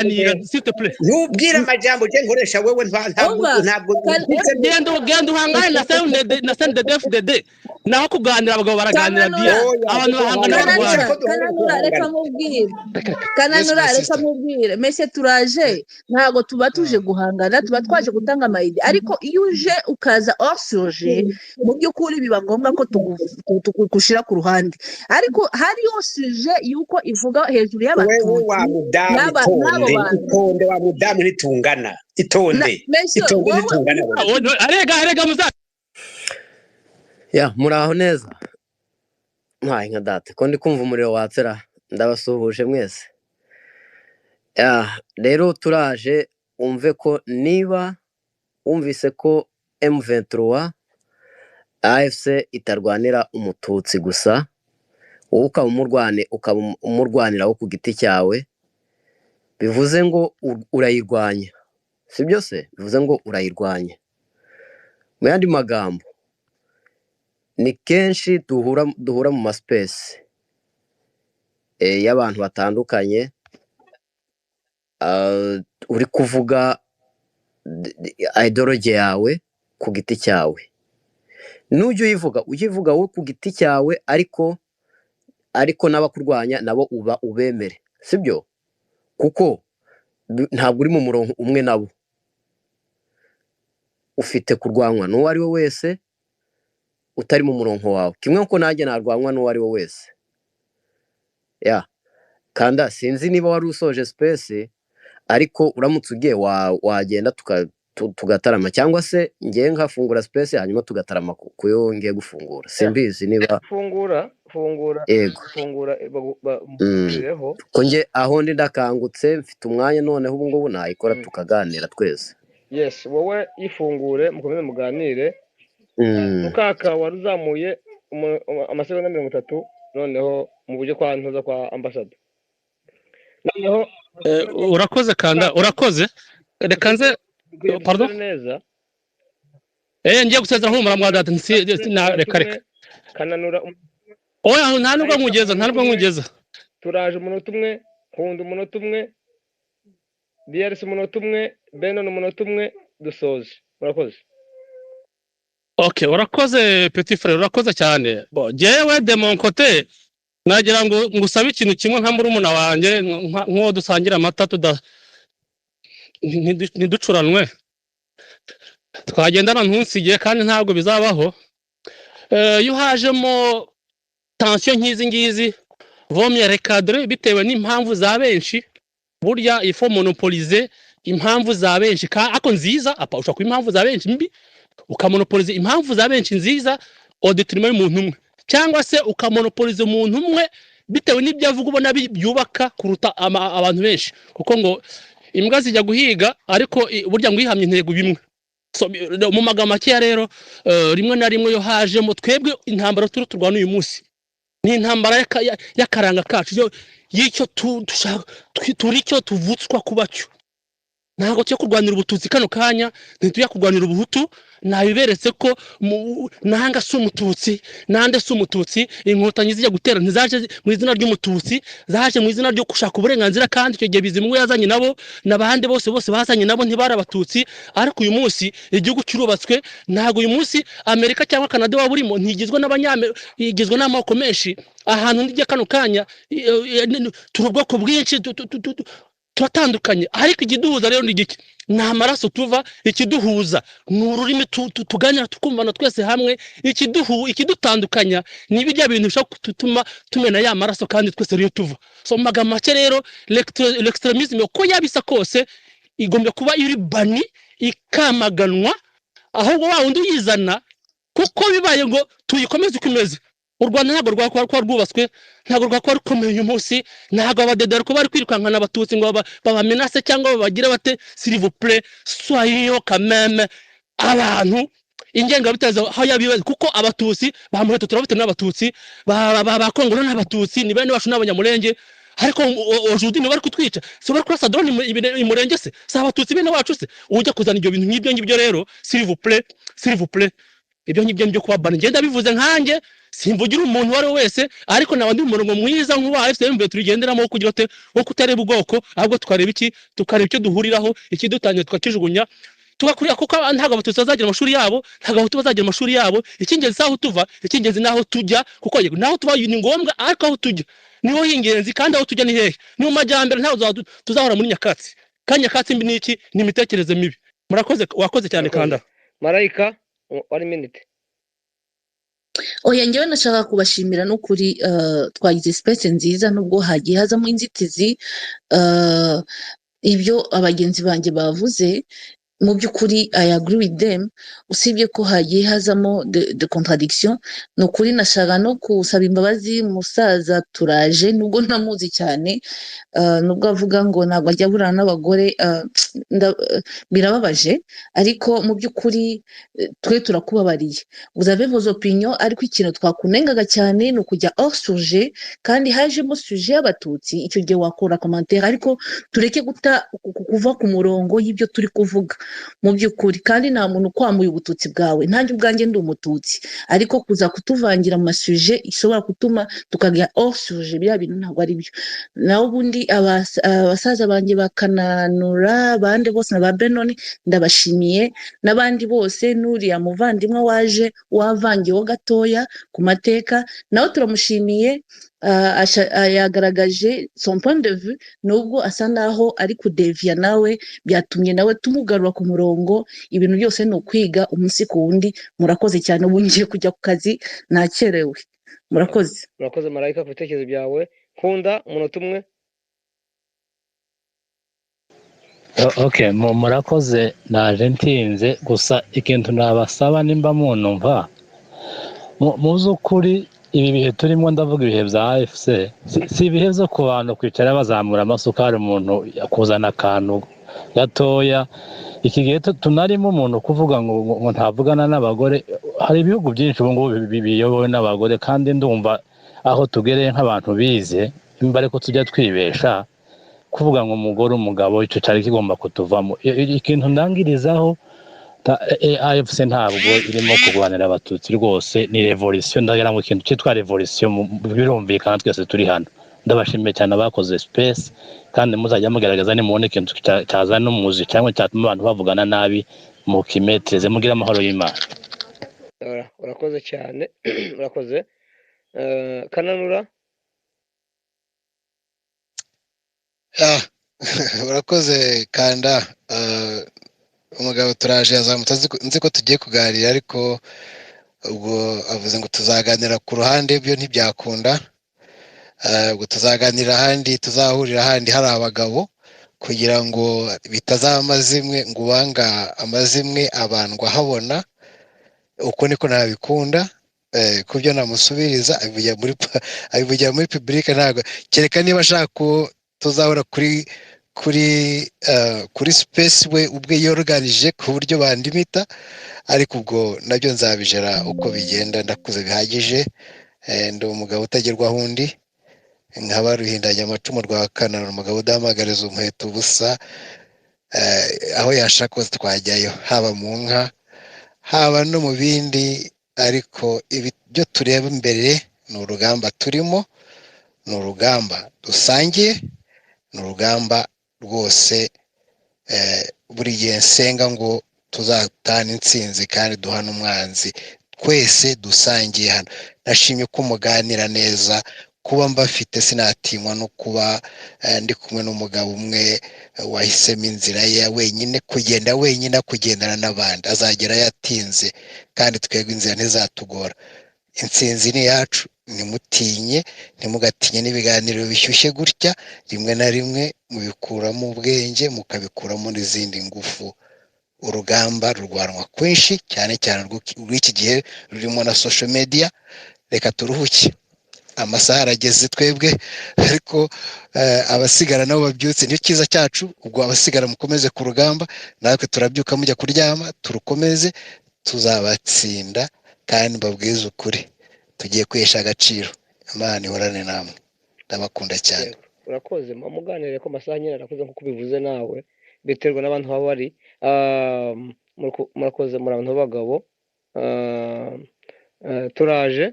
s'il te plaît ntubwire amajambo je nkoresha wewe ntabwo genda uhangane na CNDD-FDD naho kuganira abagabo baraganira dia abantu bahangana Kananura reka mubwire mese turaje ntago tuba tuje guhangana tuba twaje gutanga amayidi ariko iyo uje ukaza orsurge mu by'ukuri biba ngombwa ko tugushira ku ruhande ariko hari osuje yuko ivuga hejuru y'abatutsi itonde wa mudamu ntitungana itonde ntitungana arega muza ya muraho neza nka date ko ndi kumva umuriro watsera ndabasuhuje mwese rero turaje umve ko niba umvise ko M23 AFC itarwanira umututsi gusa wowe ukaba umurwanira wo ku giti cyawe bivuze ngo urayirwanya sibyo se bivuze ngo urayirwanya mu yandi magambo ni kenshi duhura mu space y'abantu batandukanye uri kuvuga ideology yawe ku giti cyawe nujye uyivuga wowe ku giti cyawe ariko n'abakurwanya nabo uba ubemere sibyo kuko ntabwo uri mu murongo umwe nabo ufite kurwanwa n'uwo ari we wese utari mu murongo wawe kimwe nko nanjye narwanwa n'uwo ari we wese kanda sinzi niba wari usoje space ariko uramutse ugiye wagenda tugatarama cyangwa se ngiye nkafungura space hanyuma tugatarama kuyo ngiye gufungura simbizi niba fungura ko nge aho ndi ndakangutse mfite umwanya noneho ubu ngubu nayikora tukaganira twese yes wowe ifungure mukomeze muganire mukaka waruzamuye amasegonda 30 noneho mu buryo kwa ntuza kwa ambassador noneho urakoze kanda urakoze reka nze pardon neza ngiye gusezera humura mwadata reka Kananura oya nta nubwo nkugeza turaje umunota umwe nkunda umunota umwe DRC umunota umwe Beno umunota umwe dusoje urakoze okay urakoze petit frère urakoze cyane jewe de mon côté nagira ngo ngusabe ikintu kimwe nka murumuna wanjye nko dusangira amata ntiducuranwe twagendana ntunsigiye kandi ntabwo bizabaho iyo hajemo tension nk'izi ngizi vomye recadre bitewe n'impamvu za benshi burya ifo monopoliser impamvu za benshi ako nziza ushaka ku impamvu za benshi mbi ukamonopoliser impamvu za benshi nziza au détriment y'umuntu umwe cyangwa se ukamonopoliser umuntu umwe bitewe n'ibyo avuga ubona byubaka kuruta abantu benshi kuko ngo imbwa zijya guhiga ariko burya ngo ihamye intego bimwe mu magambo make rero rimwe na rimwe yo hajemo twebwe intambara turwana uyu munsi ni intambara y'akaranga kacu y'icyo turi cyo tuvutswa kuba cyo ntabwo cyo kurwanira ubututsi kano kanya ntituya kurwanira ubuhutu nabiberetse ko nanga se umututsi nande se umututsi inkotanyi zijya gutera ntizaje mu izina ry'umututsi zaje mu izina ryo gushaka uburenganzira kandi icyo gihe bizimwe yazanye nabo nabahande bose bazanye nabo ntibara abatutsi ariko uyu munsi igihugu cyurubatswe ntago uyu munsi Amerika cyangwa Canada waburimo ntigizwe igizwe n'amoko menshi ahantu ndijya kano kanya turubwoko bwinshi turatandukanye ariko ikiduhuza rero ni gike nta maraso tuva ikiduhuza n'ururimi tuganira tukumvana twese hamwe ikidutandukanya n'ibijya bintu bishaka gutuma tumena ya maraso kandi twese rero tuva so magambo make rero l'extremisme ko yabisa kose igomba kuba iri bani ikamaganwa ahubwo wa undi uyizana kuko bibaye ngo tuyikomeze ukomeze u Rwanda ntabwo rwakwa rwubatswe ntabwo rwakwa rukomeye uyu munsi ntabwo abadedera ko bari kwirukankana abatutsi ngo babamenase cyangwa babagira bate s'il vous plaît soyez quand même abantu ingenga bitaza aho yabibaza kuko abatutsi bamuheto turabite n'abatutsi bakongora n'abatutsi ni bene bacu n'abanyamurenge ariko aujourd'hui bari kutwica so bari kurasa drone imurenge se abatutsi bene wacu se ujya kuzana ibyo bintu nk'ibyo rero s'il vous plaît ibyo ngibyo byo kuba bana ngenda bivuze nkanjye simvugira umuntu wari wese ariko nabandi umurongo mwiza nk'uwa FCM turigenderamo kugira te wo kutareba ubwoko ahubwo tukareba iki tukareba icyo duhuriraho ikidutanye tukakijugunya tugakurira kuko ntago abatutsi bazagira amashuri yabo ntago abahutu bazagira amashuri yabo icyingenzi aho tuva icyingenzi naho tujya kuko naho tuba ni ngombwa ariko aho tujya niho hingenzi kandi aho tujya ni hehe ni mu majyambere ntaho tuzahora muri nyakatsi kandi nyakatsi mbi niki ni imitekerereze mibi murakoze wakoze cyane kanda Marayika 1 minute oya njyewe nashaka kubashimira n'ukuri twagize space nziza nubwo hagiye hazamo inzitizi ibyo abagenzi banjye bavuze mu by'ukuri I agree with them usibye ko hagiye hazamo de contradiction ni ukuri nashaka no kusaba imbabazi musaza turaje nubwo ntamuzi cyane nubwo avuga ngo ntabwo ajya burana n'abagore birababaje ariko mu by'ukuri twe turakubabariye vous avez vos opinions ariko ikintu twakunengaga cyane ni ukujya hors sujet kandi hajemo sujet y'abatutsi icyo gihe wakora commentaire ariko tureke kuva ku murongo y'ibyo turi kuvuga mu by'ukuri kandi nta muntu ukwamuye ubututsi bwawe ntanjye ubwanjye ndi umututsi ariko kuza kutuvangira mu masuje ishobora gutuma tukajya hors sujet biriya bintu ntabwo ari byo naho ubundi abasaza banjye bakananura abandi bose na ba Benoni ndabashimiye n'abandi bose n'uriya muvandimwe waje wavangiyeho gatoya ku mateka nawe turamushimiye yagaragaje son point de vue nubwo asa naho ari kudevia nawe byatumye nawe tumugarura ku murongo ibintu byose ni ukwiga umunsi ku wundi murakoze cyane ubu ngiye kujya ku kazi nakerewe murakoze Marayika ku bitekerezo byawe Nkunda umunota umwe Okay murakoze naje ntinze gusa ikintu nabasaba nimba munumva mu z'ukuri ibi bihe turimo ndavuga ibihe bya AFC si ibihe byo ku bantu kwicara bazamura amasukari umuntu yakuzana akantu gatoya iki gihe tunarimo umuntu kuvuga ngo ntavugana n'abagore hari ibihugu byinshi ubu ngubu biyobowe n'abagore kandi ndumva aho tugereye nk'abantu bize imba ariko tujya twibesha kuvuga ngo umugore umugabo icyo cyari kigomba kutuvamo ikintu ndangirizaho AFC ntabwo irimo kurwanira abatutsi rwose ni revolution ndagira ngo ikintu cyitwa revolution birumvikana twese turi hano ndabashimiye cyane abakoze space kandi muzajya mugaragaza nimubona ikintu cyazana umuzi cyangwa cyatuma abantu bavugana nabi mu kimetreze mugira amahoro y'Imana urakoze cyane urakoze Kananura urakoze kanda umugabo turaje yazamutse nzi ko tugiye kuganira ariko ubwo avuze ngo tuzaganira ku ruhande byo ntibyakunda ubwo tuzaganira ahandi tuzahurira ahandi hari abagabo kugira ngo bitazaba amazimwe ngo ubanga amazimwe abandwa habona uko niko nabikunda kubyo namusubiriza abivugira muri public ntabwo kereka niba ashaka ko tuzahura kuri space we ubwe yorganije ku buryo bandimita ariko ubwo nabyo nzabijera uko bigenda ndakuze bihagije ndi umugabo utagerwaho undi nkaba ruhindanya amacumu rwa Kananura umugabo udahamagariza umuheto ubusa aho yashaka hose twajyayo haba mu nka haba no mu bindi ariko ibyo tureba imbere ni urugamba turimo ni urugamba dusangiye ni urugamba rwose buri gihe nsenga ngo tuzatana intsinzi kandi duhana umwanzi twese dusangiye hano nashimye ko muganira neza kuba mbafite sinatinywa no kuba ndi kumwe n'umugabo umwe wahisemo inzira ye wenyine kugenda wenyine kugendana n'abandi azagera yatinze kandi twebwe inzira ntizatugora intsinzi ni yacu nimutinye ntimugatinye n'ibiganiro bishyushye gutya rimwe na rimwe mubikuramo ubwenge mukabikuramo n'izindi ngufu urugamba rurwanwa kwinshi cyane cyane rw'iki gihe rurimo na social media reka turuhuke amasaha arageze twebwe ariko abasigara nabo babyutse ni cyiza cyacu ubwo abasigara mukomeze ku rugamba natwe turabyuka mujya kuryama turukomeze tuzabatsinda kandi mbabwize ukuri tugiye kwesha agaciro Imana ihorane namwe ndabakunda cyane urakoze muganire ko amasaha nyine arakoze nkuko bivuze nawe biterwa n'abantu baba bari murakoze muri abantu b'abagabo turaje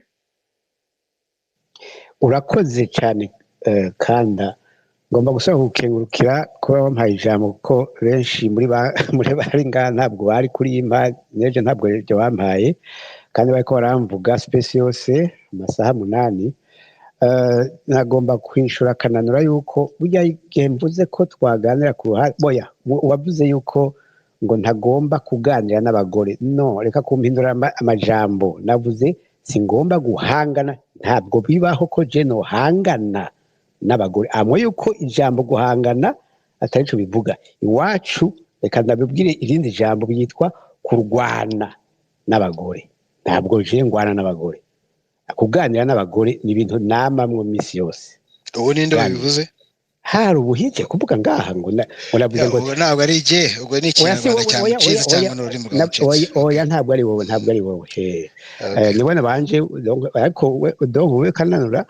urakoze cyane kanda ngomba gusaba gukengurukira kuba wampaye ijambo kuko benshi muri bari ngaha ntabwo bari kuri iyi mpa n'ejo ntabwo ibyo bampaye kandi bariko baramvuga space yose amasaha 8 nagomba kwishura kananura yuko burya igihe mvuze ko twaganira ku ruhande boya wavuze yuko ngo ntagomba kuganira n'abagore no reka kumpindura amajambo navuze singomba guhangana ntabwo bibaho ko je no hangana n'abagore amwe yuko ijambo guhangana atari cyo bivuga iwacu reka ndabibwire irindi jambo byitwa kurwana n'abagore ntabwo je ngwana n'abagore kuganira n'abagore ni ibintu namamwe misi yose ubu ninde wabivuze hari ubuhije kuvuga ngaha ngo uravuze ngo ntabwo ari je ubwo ni ikinyarwanda cyangwa cyiza cyangwa n'ururimi oya ntabwo ari wowe nibona banje ariko we kananura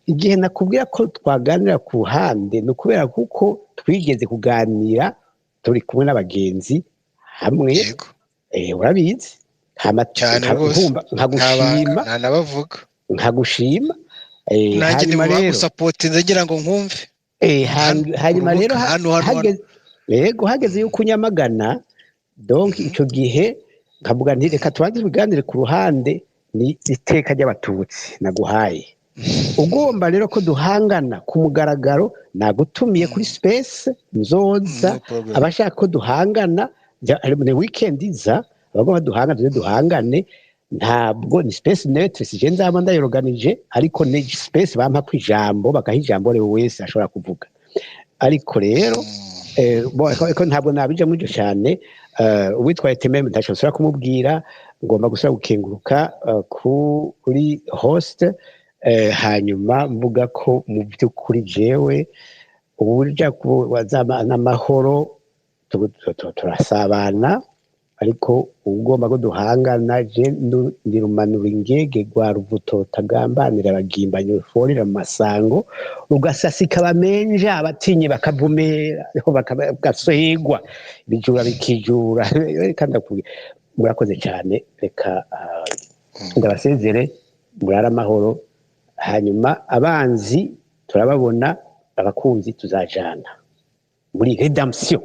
igihe nakubwira ko twaganira ku ruhande ni ukubera kuko twigeze kuganira turi kumwe n'abagenzi hamwe urabizi nkagushima nkagushima nanjye ni mu bagusapotinze ngira ngo nkumve hanyuma rero hageze yuko unyamagana donc icyo gihe nkavuga nti reka tubanze tubiganire ku ruhande ni iteka ry'abatutsi naguhaye ugomba rero ko duhangana ku mugaragaro nagutumiye kuri space nzoza abashaka ko duhangana ni weekend iza abagomba duhangane ntabwo ni space neutre si je nzaba ndayiroganije ariko ni space bampa kwijambo bakaha ijambo rero wese ashobora kuvuga ariko rero ko ntabwo nabije muri cyane uwitwaye tememe ntashobora kumubwira ngomba gusaba gukenguruka kuri host hanyuma mvuga ko mu by'ukuri jewe uburyo wazama n'amahoro turasabana ariko ugomba ko duhangana je ndirumanura ingege gwa ruvuto tagambanira abagimbanye uforira mu masango ugasasika bamenja abatinye bakavumera bagasohigwa bijura bikijura kandi akubwiye murakoze cyane reka ndabasezere murara amahoro hanyuma abanzi turababona abakunzi tuzajana muri redemption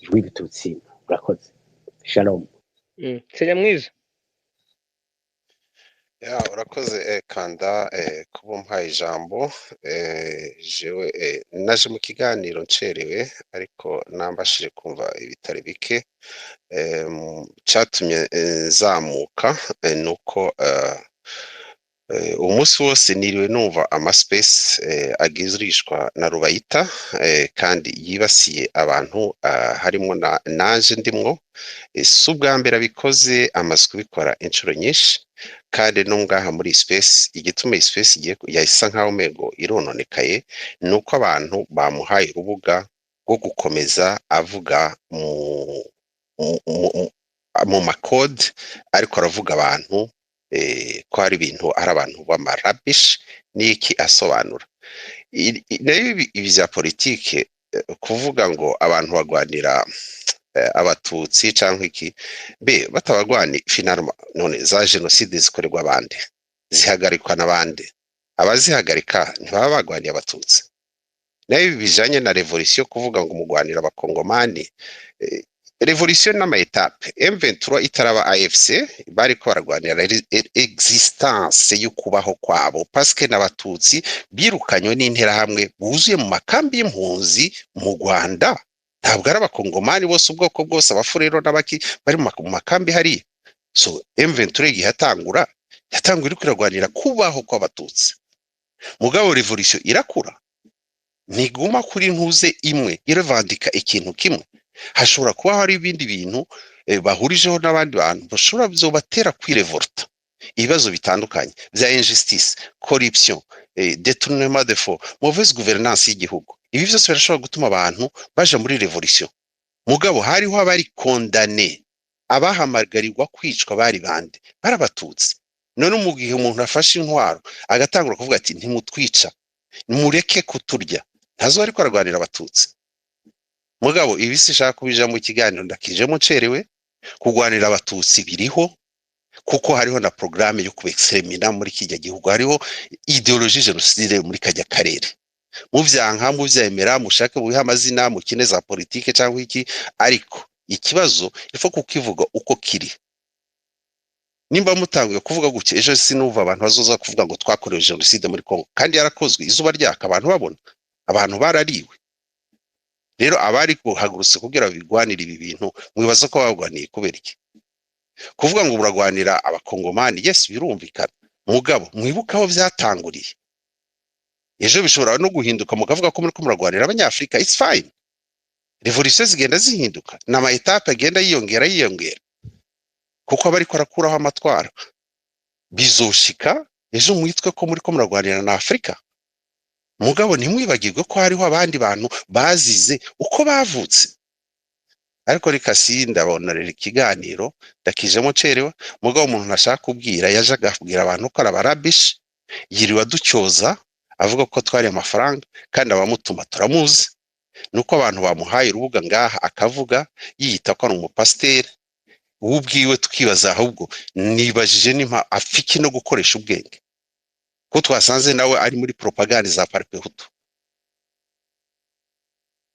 y'ibitutsi murakoze Shalom. Senya mwiza. Urakoze kanda kuba mpaye ijambo jewe naje mu kiganiro ncerewe ariko nambashije kumva ibitari bike cyatumye zamuka nuko umunsi wose niriwe numva amaspace agizrishwa na Rubayita kandi yibasiye abantu harimo naje ndimwo subwa mbere bikoze amazwi bikora inshuro nyinshi kandi no ngaha muri space igituma space yahisa nkaho mego irononekaye nuko abantu bamuhaye urubuga rwo gukomeza avuga mu makode ariko aravuga abantu ko hari ibintu ari abantu b'amarabish niki asobanura ibi bya politike kuvuga ngo abantu bagwanira abatutsi cyangwa iki batabagwani finalma none za genocide zikorerwa abandi zihagarikwa n'abandi abazihagarika ntibaba bagwaniye abatutsi nayo bijanye na revolution kuvuga ngo umugwanira abakongomani revolution n'amaetape M23 itaraba AFC bari ko baragwanira existence y'ukubaho kwabo paske n'abatutsi birukanywe n'intera hamwe buzuye mu makambi y'impunzi mu Rwanda ntabwo ari abakongomani bose ubwoko bwose abafurero n'abaki bari mu makambi hari so M23 yatangura iri kwiragwanira kubaho kw'abatutsi mugabo revolution irakura ntiguma kuri ntuze imwe irevandika ikintu kimwe hashobora kuba hari ibindi bintu bahurijeho n'abandi bantu bashobora bizobatera kwirevolta ibibazo bitandukanye bya injustice corruption détournement de fonds mauvaise gouvernance y'igihugu ibi byose birashobora gutuma abantu baje muri revolution mugabo hariho abari condamné abahamagarirwa kwicwa bari bande barabatutsi none mu gihe umuntu afashe intwaro agatangura kuvuga ati ntimutwica mureke kuturya ntazo ariko aragwanira abatutsi mugabo ibisi shaka kubija mu kiganiro ndakije mu cerewe kugwanira abatutsi biriho kuko hariho na programme yo kubextermina muri kijya gihugu, hariho ideologie genocide muri kajya karere. Muvyanka muvyemera mushake buha amazina mukine za politike cyangwa iki, ariko ikibazo ifo kukivuga uko kiri. Nimba mutanguye kuvuga guke ejo sinuva abantu bazoza kuvuga ngo twakorewe genocide muri Kongo, kandi yarakozwe izuba ryaka abantu babona, abantu barariwe. Rero abari kuhagurutse kugira bigwanira ibi bintu mwibaza ko bagwaniye kubera iki? Kuvuga ngo buragwanira abakongomani, yes birumvikana, mugabo mwibuka aho byatanguriye. Ejo bishobora no guhinduka mukavuga ko muri ko muragwanira abanyafrika, it's fine. Revolution zigenda zihinduka n'ama etape agenda yiyongera kuko abari korakuraho amatwara bizoshika ejo mwitwe ko muri ko muragwanira na Afrika. Mugabo ntimwibagirwe ko hariho abandi bantu bazize uko bavutse. Ariko reka ndabona rero ikiganiro ndakijemo cerewa, mugabo umuntu nashaka kubwira yajaga kubwira abantu ko arabarabish yiriwa ducyoza avuga ko twari amafaranga kandi abamutuma turamuzi. Nuko abantu bamuhaye urubuga ngaha akavuga yiyita ko ari umupasiteri, ubwiwe tukibaza ahubwo nibajije nimpa afiki no gukoresha ubwenge, ko twasanze nawe ari muri propaganda za Parpehutu.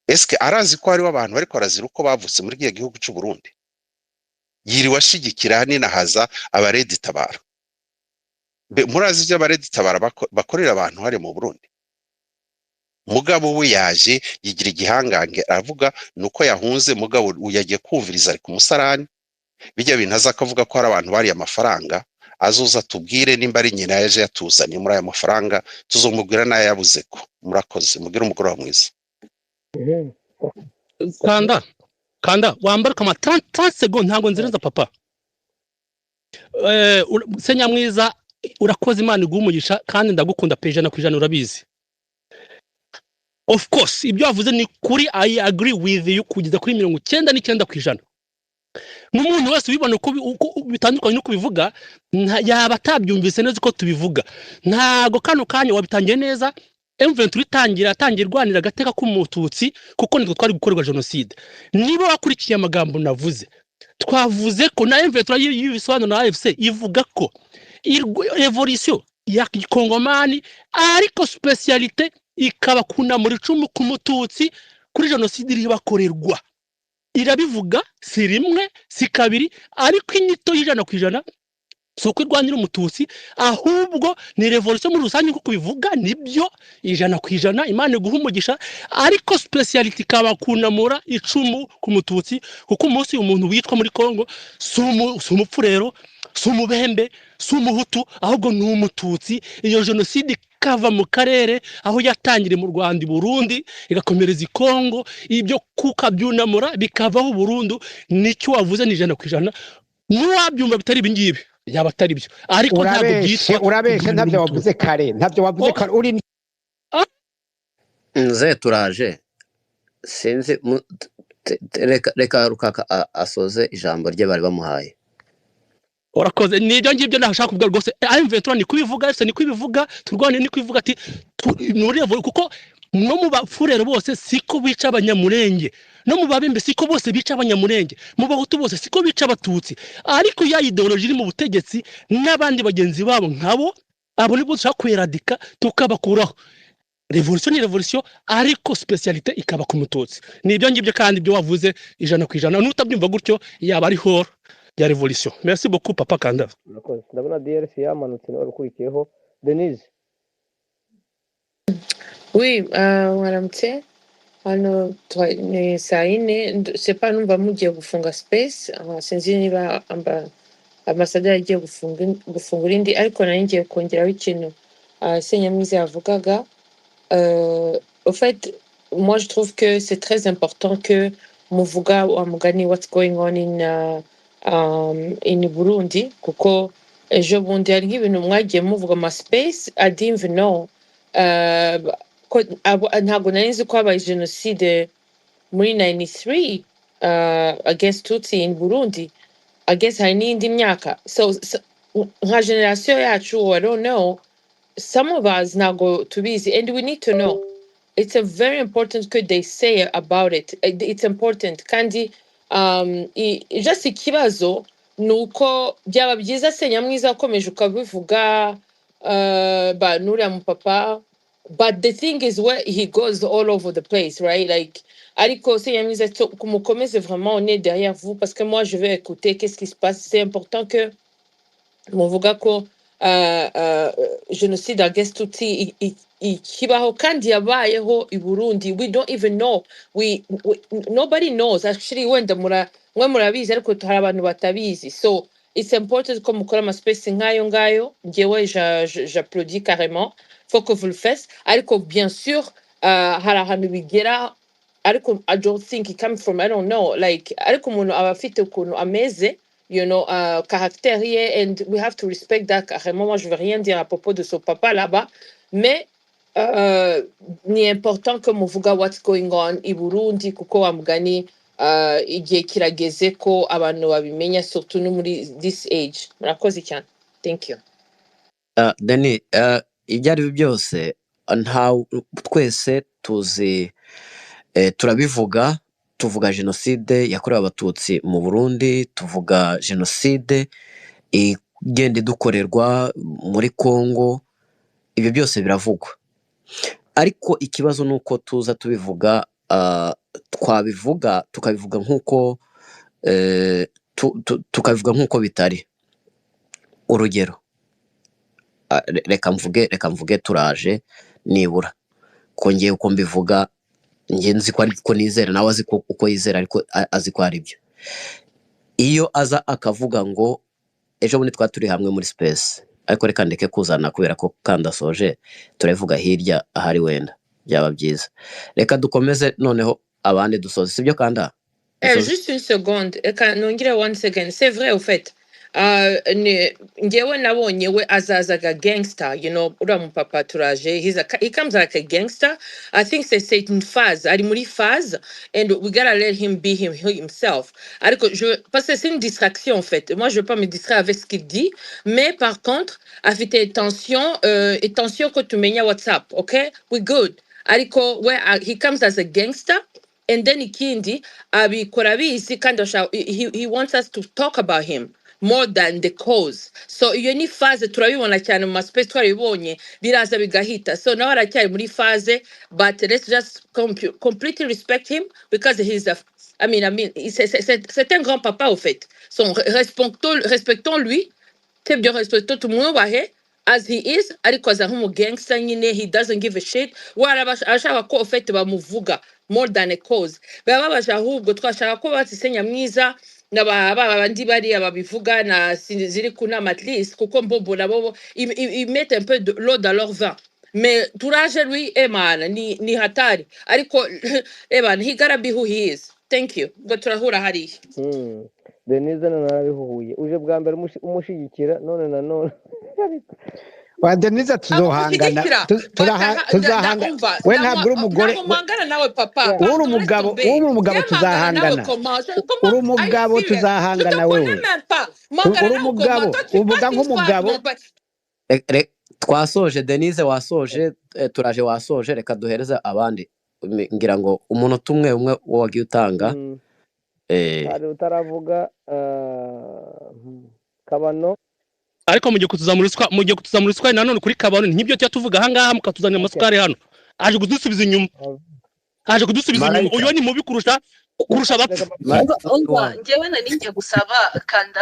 Eske arazi ko hariho abantu bariko barazira uko bavutse muri gihe gihugu cy'u Burundi? Yiriwe ashigikira hanini haza abaredi tabara. Murazi ibyo abaredi tabara bakorera abantu hari mu Burundi? Mugabo we yaje yigira igihangange aravuga nuko yahunze, mugabo yagiye kumviriza ari ku musarani bijya bintu azakavuga ko hari abantu bari amafaranga, azoza tubwire nimba ari nyina yaje yatuzanye muri aya mafaranga, tuzomubwira nayo yabuze ko. Murakoze, mugire umugoroba mwiza. Kanda wambaruka 30 seconds ntago nzireza papa. Senya mwiza urakoze, Imana igumugisha kandi ndagukunda pejana kwijana urabizi. Of course ibyo wavuze ni kuri, I agree with you kugeza kuri 99%. N'umuntu wese ubibona uko bitandukanye nuko bivuga yaba atabyumvise neza uko tubivuga. Ntago kano kanya wabitangiye neza. M23 atangirwanira agateka k'umututsi kuko nitwe twari gukorwa genocide. Niba wakurikiye amagambo navuze, twavuze ko na M23 yibisobanura na AFC ivuga ko evolution ya Kongomani ariko specialité ikaba kuna muri cumu kumututsi kuri genocide iri bakorerwa. Irabivuga si rimwe si kabiri, ariko inyito y'ijana so kwirwanira umututsi ahubwo ni revolution muri rusange kuko bivuga nibyo 100%. Imana guhumugisha, ariko speciality kabakunamura icumu ku mututsi kuko umunsi umuntu witwa muri Kongo sumupfurero sumubembe sumuhutu ahubwo ni umututsi. Iyo genocide kava mu karere aho yatangire mu Rwanda Burundi igakomereza Kongo, ibyo kuka byunamura bikavaho Burundu. Nicyo wavuze ni 100%. Nuwabyumva bitari bingibi yaba atari byo, ariko ntabwo byitwa urabeshe. Ntabyo wavuze kare, uri nze turaje sinzi reka rukaka asoze ijambo rye bari bamuhaye. Urakoze, nibyo ngibyo nashaka kuvuga rwose. M23 ni kubivuga, ese ni kubivuga, turwane ni kubivuga ati nuriye kuko no mu bafurero bose siko bica abanyamurenge, no mu babembe siko bose bica abanyamurenge, mu bahutu bose siko bica abatutsi. Ariko ya ideology iri mu butegetsi n'abandi bagenzi babo nkabo abo nibo dushaka kweradika tukabakuraho. Revolution ariko specialité ikaba ku mututsi. Nibyo ngibyo kandi ibyo wavuze 100%. Nutabyumva gutyo yaba ari horo ya revolution. Merci beaucoup papa Kanda. Ndabona DRC yamanutse n'abakurikiyeho. Denise. Oui, mwaramutse. Hano ni saa yine, c'est pas numva mugiye gufunga space, sinzi niba ambasaderi agiye gufungura indi, ariko nari ngiye kongeraho ikintu Senyamwiza yavugaga. Au fait, moi je trouve que c'est très important que muvuga wa mugani what's going on in Burundi, kuko ejo bundi hari nk'ibintu mwagiye muvuga ma space I didn't even know. Ntabwo nari nzi ko habaye genocide muri 93 against Tutsi in Burundi. I guess hari n'indi myaka. So nka generation yacu, I don't know, some of us ntabwo tubizi, and we need to know. It's a very important that they say about it. It's important kandi just ikibazo nuko byaba byiza se Nyamwiza ukomeje ukabivuga ba nuriya mu papa, but the thing is where he goes all over the place, right? Like ariko se Nyamwiza kumukomeze vraiment, on est derrière vous parce que moi je vais écouter qu'est-ce qui se passe. C'est important que muvuga ko jenoside against Tutsi ikibaho kandi yabayeho I Burundi. We don't even know, nobody knows actually. Wenda mwe murabizi ariko hari abantu batabizi, so it's important ko mukora ama space nk'ayo ngayo. Njyewe j'applaudis carrément, faut que vous le fassiez, ariko bien sûr hari ahantu bigera, ariko I don't think it comes from, I don't know, like ariko umuntu aba afite ukuntu ameze, you know, caractère, and we have to respect that carrément. Moi je veux rien dire à propos de ce papa là-bas, mais ni important que muvuga what's going on I Burundi, kuko wa mugani igihe kirageze ko abantu babimenya, surtout no muri this age. Murakoze cyane, thank you. Deni, ibyo ari byo byose twese tuzi, turabivuga, tuvuga jenoside yakorewe abatutsi mu Burundi, tuvuga jenoside igenda idukorerwa muri Kongo, ibyo byose biravugwa, ariko ikibazo nuko tuza tubivuga, twabivuga tukabivuga nkuko tukabivuga nkuko bitari. Urugero, reka mvuge turaje nibura ko ngiye uko mbivuga, ngiye nzi ko ariko nizera, nawe azi ko uko yizera ariko azi ko ari byo. Iyo aza akavuga ngo ejo bundi turi hamwe muri space, ariko reka ndeke kuzana kubera ko kandasoje turavuga hirya ahari, wenda byaba byiza. Reka dukomeze noneho abandi dusoze, sibyo kanda? Juste une seconde, nongere 1 second. C'est vrai au fait. Ngewe nabonye we azazaga gangster, you know, ura mu papa turaje, he comes like a gangster. I think c'est une phase, ari muri phase, and we gotta let him be himself. Parce que c'est une distraction en fait. Moi je veux pas me distraire avec ce qu'il dit, mais par contre, afite attention que tu menya WhatsApp, okay? We good. Ariko where he comes as a gangster, and then ikindi abikora bizi kandi he wants us to talk about him more than the cause. So iyo ni phase turabibona cyane mu space twaribonye biraza bigahita. So now aracyari muri phase, but let's just completely respect him because he's I mean c'est un grand papa au fait. So respectons lui. C'est bien respectons tout le monde as he is, ariko aza nk'umu gangster nyine, he doesn't give a shit. Ashaka ko au fait bamuvuga more than a cause. Bababaje ahubwo twashaka ko batise Nyamwiza n'abandi bari ababivuga na ziri kunama at least, kuko mbombo nabo ils mettent un peu de l'eau dans leur vin. Mais Tourage lui man ni hatari, ariko man, he gotta be who he is. Thank you. Ngo turahura hariya. Denise narabihuye uje bwa mbere umushigikira none na none wa Denise tuzohangana tuzahangana. We ntabwo uri umugore, uri umugabo tuzahangana, uri umugabo tuzahangana, wewe uri umugabo, uvuga nk'umugabo. Twasoje Denise, wasoje, turaje wasoje, reka duhereze abandi. Ngira ngo umuntu umwe wagiye utanga ari utaravuga Kabano, ariko mugiye kutuzamura isukari nanone kuri Kabano, nk'ibyo tuvuga aha ngaha mukatuzanira amasukari hano, aje kudusubiza inyuma, uyu ni mubi kurusha abapfu. Njyewe ngiye gusaba kanda,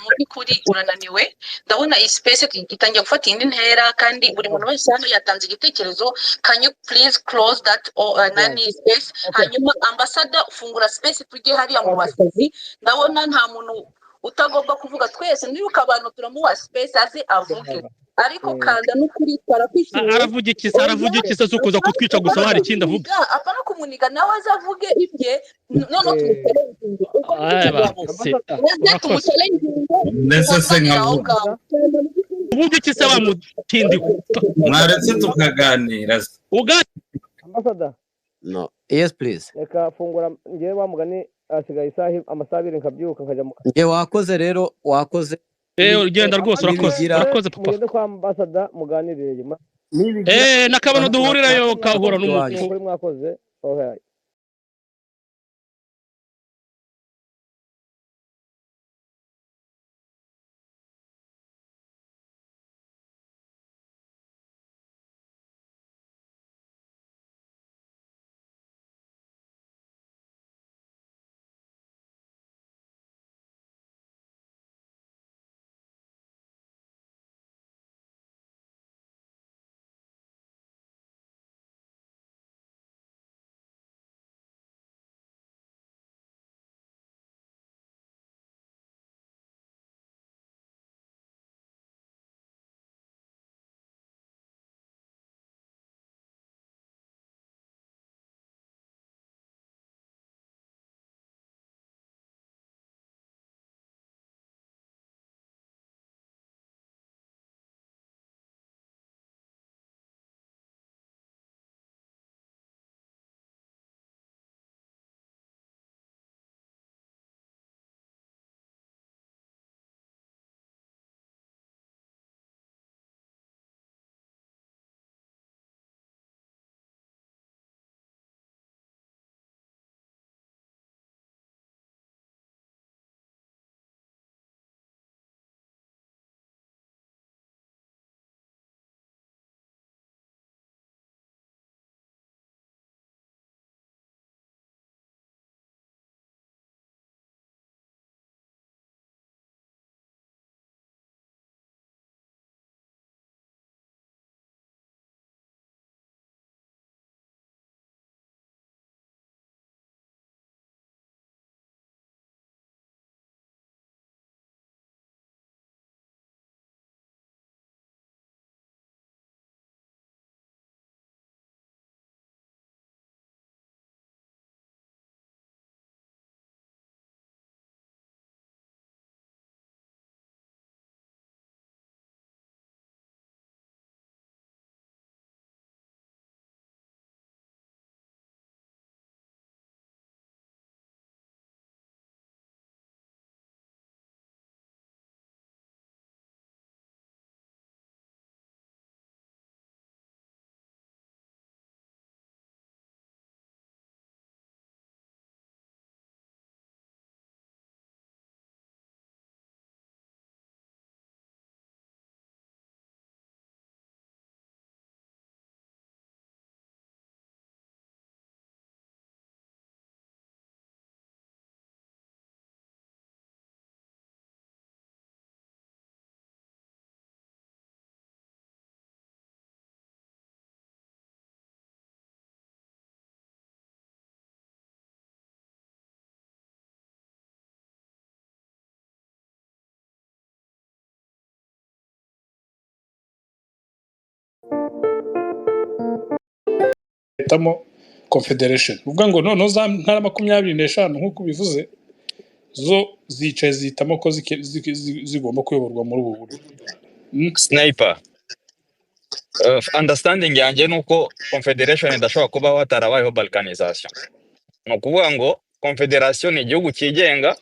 mu by'ukuri urananiwe, ndabona iyi space itangiye gufata indi ntera, kandi buri muntu wese hano yatanze igitekerezo. Can you please close that nani space? Hanyuma ambassador ufungura space tujye hariya mu basazi. Ndabona nta muntu utagomba kuvuga, twese nibuka abantu turamuha space aze avuge, ariko kanda n'ukuri tarakwishimiye. Aravugikisa sukuza kutwica gusa, hari ikindi avuga apana kumuniga nawe azavuge ibye. None uvugikisa wa mutindi mwaretse tukaganira. Ambassador, no, yes please. Reka fungura ngiye wa mugani, asigaye amasaha 2 nkabyuka nkajya mu ngiye. Wakoze rero, wakoze. Ugenda rwose, urakoze papa. Mugende kwa Ambassador muganirire na Kabano duhurirayo kahura n'umuntu. Mwakoze. Okay. hitamo confederation uvuga ngo noneho za ntara 25 nk'uko bivuze zo zicaye zihitamo ko zigomba kuyoborwa muri ubu buryo. Sniper understanding yanjye nuko confederation idashobora kubaho hatarabayeho balkanization. No kuvuga ngo confederation ni igihugu cyigenga